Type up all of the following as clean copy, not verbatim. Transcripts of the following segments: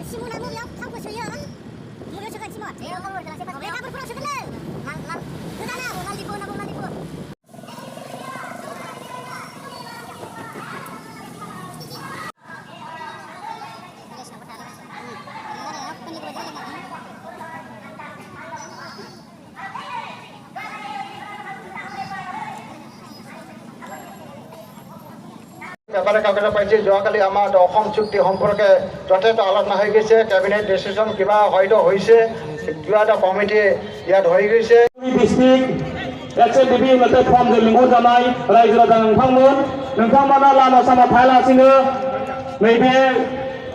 Simunamu yang tahu saya. Mula sekat semua. Saya tahu dah saya. Mereka berperang sebenarnya. Nang. Kedana, nalipo. ব্যাপারে কাগজ পাইছি যোৱাকালি আমাৰ অসম চুক্তি সম্পৰ্কে যথেষ্ট আলোচনা হৈ গৈছে কেবিনেট ডিচিশ্যন কিবা হয়তো হৈছে কিবা এটা কমিটি ইয়াত হৈ গৈছে एक्सएनडीपी मोनसे फर्मजों लिंहरजानाय रायजो राजा नोंथांमोना लामा सामा थायालासिनो नैबे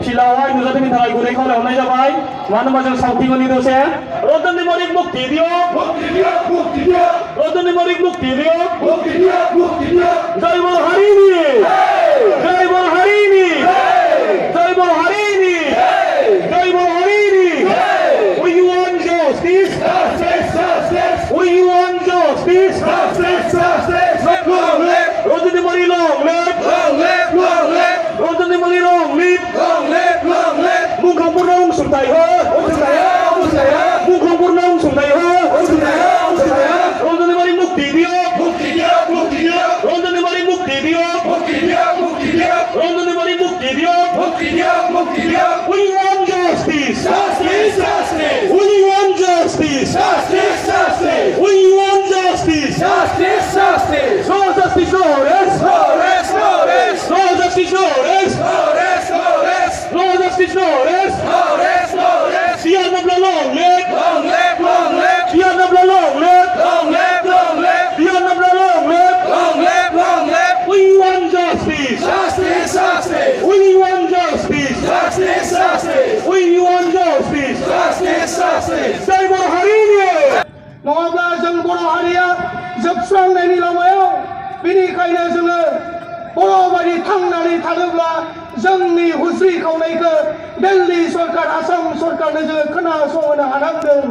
फिल्डआवहाय नुजाथिनो थाखाय गुरै खावलायहरनाय जाबाय मानो होनबा जों सावथिगोननि दसे रतन मलिक मुक्ति दियो रतन मलिक मुक्ति दियो जय बोल हरिनी जय बोल हरिनी जय बोल हरिनी जय बोल Harini we want justice we want justice Ratan Malik long live Ratan Malik long live मुंखौफोरनो अनसुंथाइ हो मुंखौफोरनो अनसुंथाइ हो रतन मलिक मुक्ति दियो रतन मलिक मुक्ति दियो रतन मलिक मुक्ति दियो we want justice we want justice we want justice no justice no rest no justice no rest no justice no rest Siapa belong live Siapa belong live Siapa belong live we want justice we want justice we want justice Jai Bola hari ini नङाब्ला जों बर' हारिया जोबस्रांनायनि लामायाव बेनिखायनो जोङो बर' बायदि थांनानै थानोब्ला जोंनि हुस्रि खावनायखौ दिल्ली सरकार आसाम सरकारनो जोङो खोनासंहोनो हानांगोन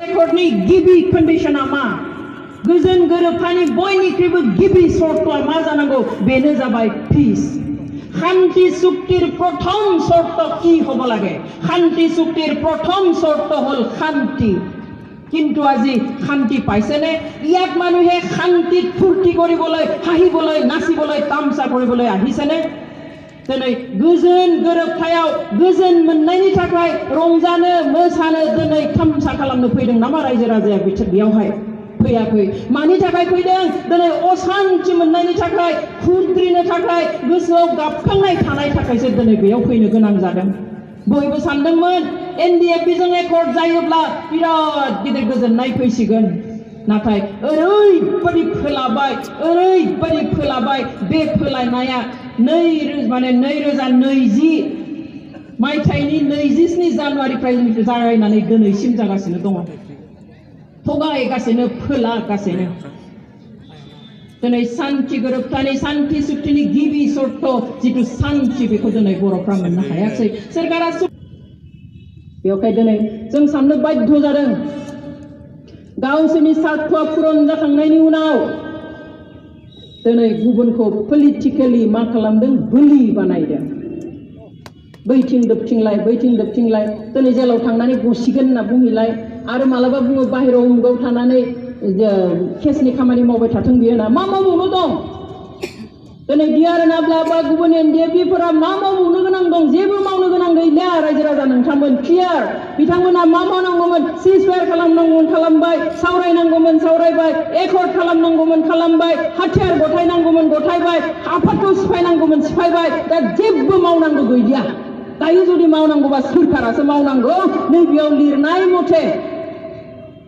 रेकर्डनि गिबि कन्डिशना मा गोजोन गोरोबथानि बयनिख्रुइबो गिबि सर्तआ मा जानांगौ बेनो जाबाय पिस শান্তি চুক্তিৰ প্ৰথম শৰ্ত কি হ'ব লাগে শান্তি চুক্তিৰ প্ৰথম শৰ্ত হ'ল শান্তি কিন্তু আজি শান্তি পাইছেনে ইয়াক মানুহে শান্তিত ফূৰ্তি কৰিবলৈ হাঁহিবলৈ নাচিবলৈ তামচা কৰিবলৈ আহিছেনে दिनै गोजोन गोरोबथायाव गोजोन मोननायनि थाखाय रंजानो मोसानो दिनै थामसा खालामनो फैदों नामा रायजो राजाया बेयावहाय फैयाखै मानि थाखाय फैदों दिनै अशान्ति मोननायनि थाखाय खुद्रिनो थाखाय गोसोआव गाबखांनाय थानाय थाखायसो दिनै बेयाव फैनो गोनां जादों बयबो सानदोंमोन एनडिएफबिजों एकर्ड जायोब्ला बिराद गिदिर गोजोननाय फैसिगोन नाथाय ओरैबायदि फोलाबाय बे फोलायनाया 2020 मायथाइनि 27 जानुवारिनिफ्राय जागायनानै दिनैसिम जागासिनो दङ थगायगासिनो फोलागासिनो दिनै शान्ति गोरोबथानि शान्ति चुक्तिनि गिबि सर्त जितु शान्ति बेखौ दिनै बर'फ्रा मोननो हायाखै सोरखारा बेवहाय दिनै जों साननो बाध्य जादों गावसोरनि स्वार्थआ पुरन जाखांनायनि उनाव दिनै गुबुनखौ पलिटिकेलि मा खालामदों बोलि बानायदों बैथिं दोबथिंलाय दिनै जेलाव थांनानै गसिगोन होनना बुंहैलाय आरो मालाबा बुङो बाहेराव उमुगाव थानानै केसनि खामानि मावबाय थाथों बियो ना मा मावबावनो दं दिनै डिआरएनआब्ला बा गुबुन एनडिएफबिफोरा मा मावबावनो गोनां दं जेबो मावनो गोनां गैला रायजो राजा नोंथांमोन क्लियार बिथांमोना मा मावनांगौमोन सिजफायार खालामनांगौमोन खालामबाय सावरायनांगौमोन सावरायबाय एकर्ड खालामनांगौमोन खालामबाय हाथियार गथायनांगौमोन गथायबाय आफादखौ सिफायनांगौमोन सिफायबाय दा जेबो मावनांगौ गैलिया दायो जुदि मावनांगौबा सोरखारासो मावनांगौ नैबेयाव लिरनाय मथे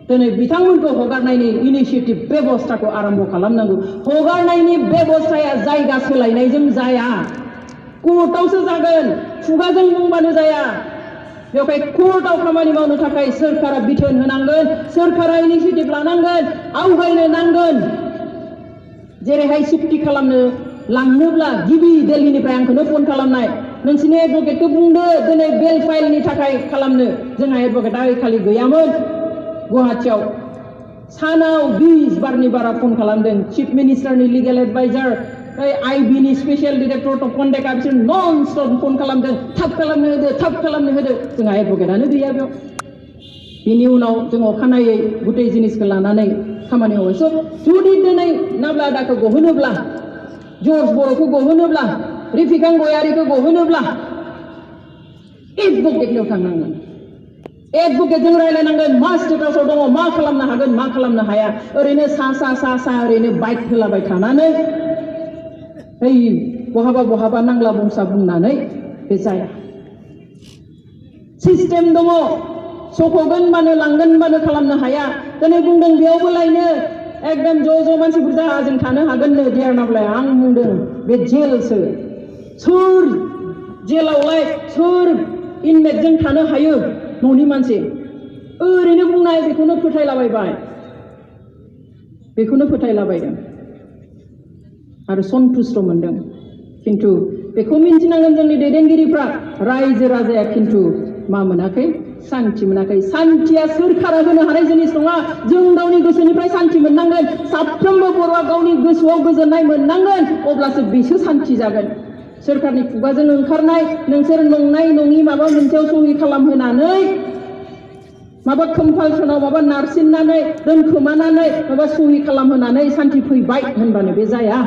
दिनै बिथांमोनखौ हगारनायनि इनिशिएटिभ बेबस्थाखौ आरम्भ खालामनांगौ हगारनायनि बेबस्थाया जायगा सोलायनायजों जाया कोर्टआवसो जागोन खुगाजों बुंबानो जाया बेवहाय कोर्टआव खामानि मावनो थाखाय सोरखारा बिथोन होनांगोन सोरखारा इनिशिएटिभ लानांगोन आवगायनो नांगोन जेरैहाय चुक्ति खालामनो लांनोब्ला गिबि दिल्लीनिफ्राय आंखौनो फन खालामनाय नोंसिनि एडभकेटखौ बुंदो दिनै बेल फाइलनि थाखाय खालामनो जोंहा एडभकेटआ खालि गैयामोन गुवाहाटीआव सानाव 20 बारनि बारा फन खालामदों चिफ मिनिस्टारनि लिगेल एडभाइजार IB नि स्पेशल डाइरेक्टर अफ कन्टेक्टआ बिसोर नन स्टप फन खालामदों थाब खालामनो होदो जोंहा एडभकेटआनो गैया बेयाव बिनि उनाव जों अखानायै गुटे जिनिसखौ लानानै खामानि मावो स' जुदि दिनै नाब्ला आदाखौ गहोनोब्ला जर्ज बर'खौ गहोनोब्ला रिफिकां गयारिखौ गहोनोब्ला एडभकेटनियाव थांनांगोन एडभकेटजों रायलायनांगोन मा स्टेटासआव दङ मा खालामनो हागोन मा खालामनो हाया ओरैनो सा ओरैनो बाइक होलाबाय थानानै ओइ बहाबा नांला बंसा बुंनानै बे जाया सिस्टेम दङ सख'गोन बानो लांगोन बानो खालामनो हाया दिनै बुंदों बेयावबो लायनो एकदम ज' मानसि बुरजा जों थानो हागोननो देर नाब्लाय आं बुंदों बे जेलसो सोर जेलावलाय सोर इनमेटजों थानो हायो न'नि मानसि ओरैनो बुंनाय बेखौनो फोथायलाबायदों आरो सन्तुष्ट मोनदों खिन्थु बेखौ मिन्थिनांगोन जोंनि दैदेनगिरिफ्रा रायजो राजाया खिन्थु मा मोनाखै शान्ति मोनाखै शान्तिया सोरखारा होनो हानाय जिनिस नङा जों गावनि गोसोनिफ्राय शान्ति मोननांगोन साफ्रोमबो बर'आ गावनि गोसोआव गोजोननाय मोननांगोन अब्लासो बेसो शान्ति जागोन सोरखारनि खुगाजों ओंखारनाय नोंसोर नंनाय नङि माबा मोनसेयाव सहि खालामहोनानै माबा कम्पालसनाव माबा नारसिननानै दोनखोमानानै माबा सहि खालामहोनानै शान्ति फैबाय होनबानो बे जाया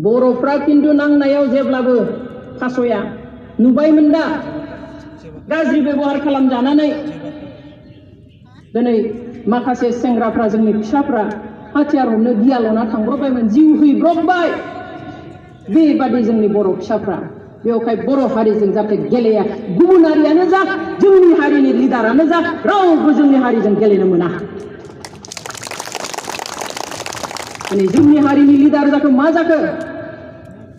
बर'फ्रा खिन्थु नांनायाव जेब्लाबो फासया नुबायमोन दा गाज्रि बेबहार खालामजानानै दिनै माखासे सेंग्राफ्रा जोंनि फिसाफ्रा हाथियार हमनो गियाल'ना थांब्रबबायमोन जिउ हैब्रबबाय बेबादि जोंनि बर' फिसाफ्रा बेवहाय बर' हारिजों जाहाथे गेलेया गुबुन हारियानो जा जोंनि हारिनि लिडारानो जा रावबो जोंनि हारिजों गेलेनो मोना दिनै जोंनि हारिनि लिडार जाखो मा जाखो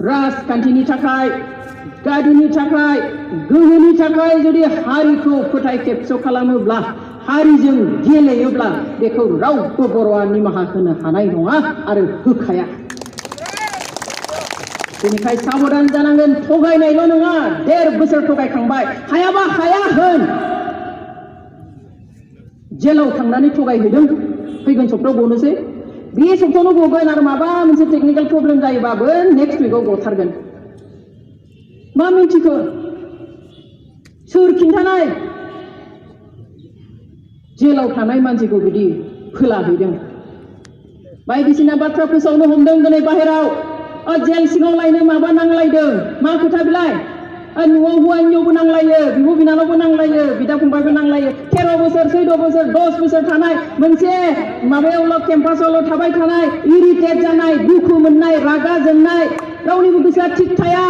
राजखान्थिनि थाखाय गादिनि थाखाय गोहोनि थाखाय जुदि हारिखौ फोथाय खेबस' खालामोब्ला हारिजों गेलेयोब्ला बेखौ रावबो बर'आ निमाहा होनो हानाय नङा आरो होखाया बेनिखाय साबधान जानांगोन थगायनायल' नङा 1.5 बोसोर थगायखांबाय हायाबा हाया होन जेलाव थांनानै थगायहैदों फैगोन सप्तायाव गनोसै बे सप्तायावनो गगोन आरो माबा मोनसे टेकनिकेल प्रब्लेम जायोबाबो नेक्स्ट उइकआव गथारगोन मा मिन्थिखो सोर खिन्थानाय जेलाव थानाय मानसिखौ बिदि फोलाहैदों बायदिसिना बाथ्रा फोसावनो हमदों दिनै बाहेराव जेल सिङाव लायनो माबा नांलायदों मा खोथा बिलाय न'आव हौवा हिन्जावबो नांलायो बिब' बिनानावबो नांलायो बिदा फंबायबो नांलायो 13 बोसोर 14 बोसोर 10 बोसोर थानाय मोनसे माबायावल' केम्पासावल' थाबाय थानाय इरिटेट जानाय दुखु मोननाय रागा जोंनाय रावनिबो गोसोआ थिग थाया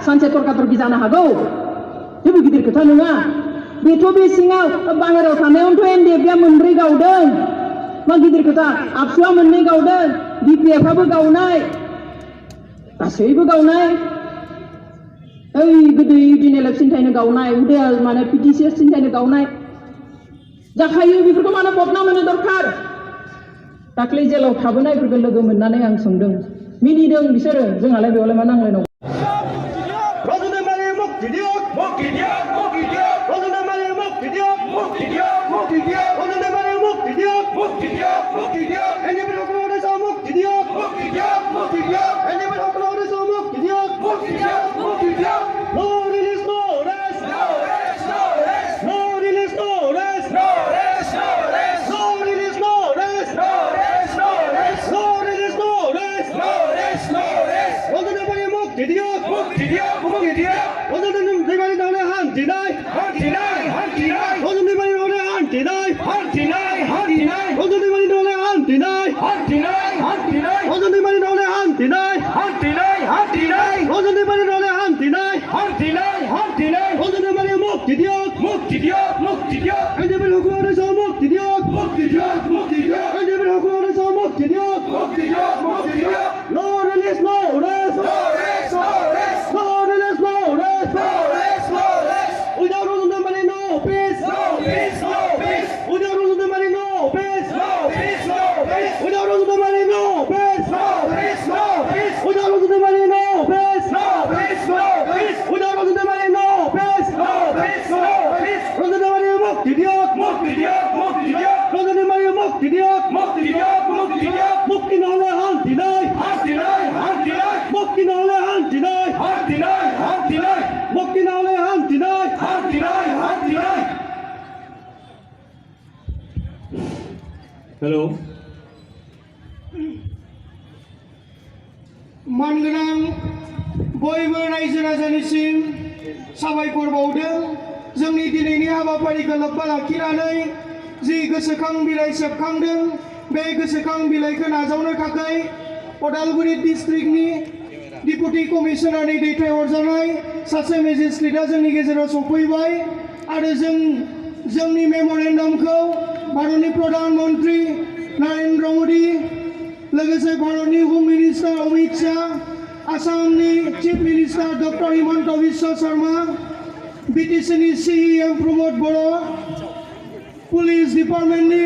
सानसे तर्का-तर्कि जानो हागौ जेबो गिदिर खोथा नङा बेथ' बे सिङाव बाहेरायाव थानायावनोथ' एनडिएफबिआ 2 गावदों मा गिदिर खोथा आबसुआ 2 गावदों बिपिएफआबो गावनाय गासैबो गावनाय ओइ गोदै दिन इलेक्सन टाइमनो गावनाय उदया माने पिटिसिएस टाइमनो गावनाय जाखायो बेफोरखौ मानो बदनाम होनो दरखार दाख्लै जेलाव थाबोनायफोरखौ लोगो मोननानै आं सोंदों मिनिदों बिसोरो जोंहालाय बेयावलाय मा नांलायनांगौ হান্তিনাই হান্তিনাই হান্তিনাই हेलो मानगोनां बयबो रायजो राजानिसिम साबायखर बावदों जोंनि दिनैनि हाबाफारिखौ लोब्बा लाखिनानै जि गोसोखां बिलाइ सेबखांदों बे गोसोखां बिलाइखौ नाजावनो थाखाय उदालगुरि डिस्ट्रिक्टनि डिपुटि कमिशनारनि दैथायहरजानाय सासे मेजिस्ट्रेटआ जोंनि गेजेराव सफैबाय आरो जोंनि मेम'रेन्डामखौ भारतनि प्रधान मन्त्रि नरेन्द्र मोदी लोगोसे भारतनि होम मिनिस्टार अमित शाह आसामनि chief minister doctor Himanta Biswa Sarma बिटिसिनि CEM प्रमोद बर' पुलिस डिपार्टमेन्टनि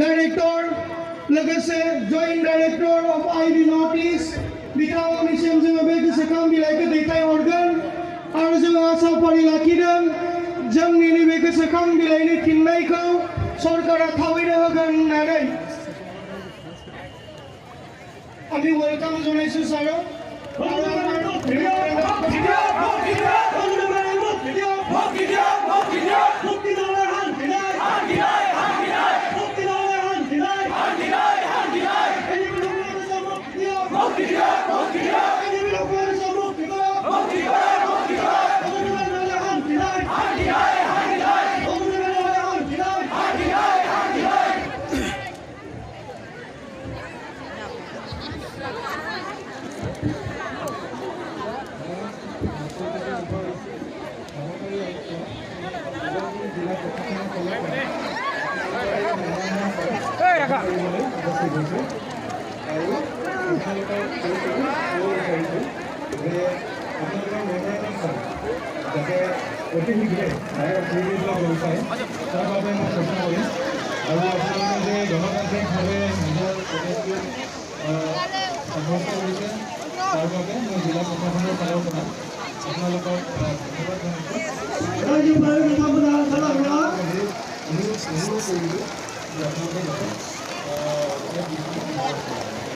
डाइरेक्टर लोगोसे joint director of IB north east बिथांमोननिसिम जोङो बे गोसोखां बिलाइखौ दैथायहरगोन आरो जोङो आसा फारि लाखिदों जोंनि नैबे गोसोखां बिलाइनि फिननायखौ सरकारा थाबैनो होगोन होननानै आंनि वेलकाम जनायसु सारो যাতে অতি শীঘ্ৰে ব্যৱস্থা কৰিব পাৰে তাৰ বাবে মই চেষ্টা কৰিম আৰু আপোনালোকে যে গণতান্ত্ৰিকভাৱে নিজৰ প্ৰদেশটো সাব্যস্ত কৰিছে তাৰ বাবে মই জিলা প্ৰশাসনৰ ফালৰ পৰা আপোনালোকক ধন্যবাদ জনাইছোঁ।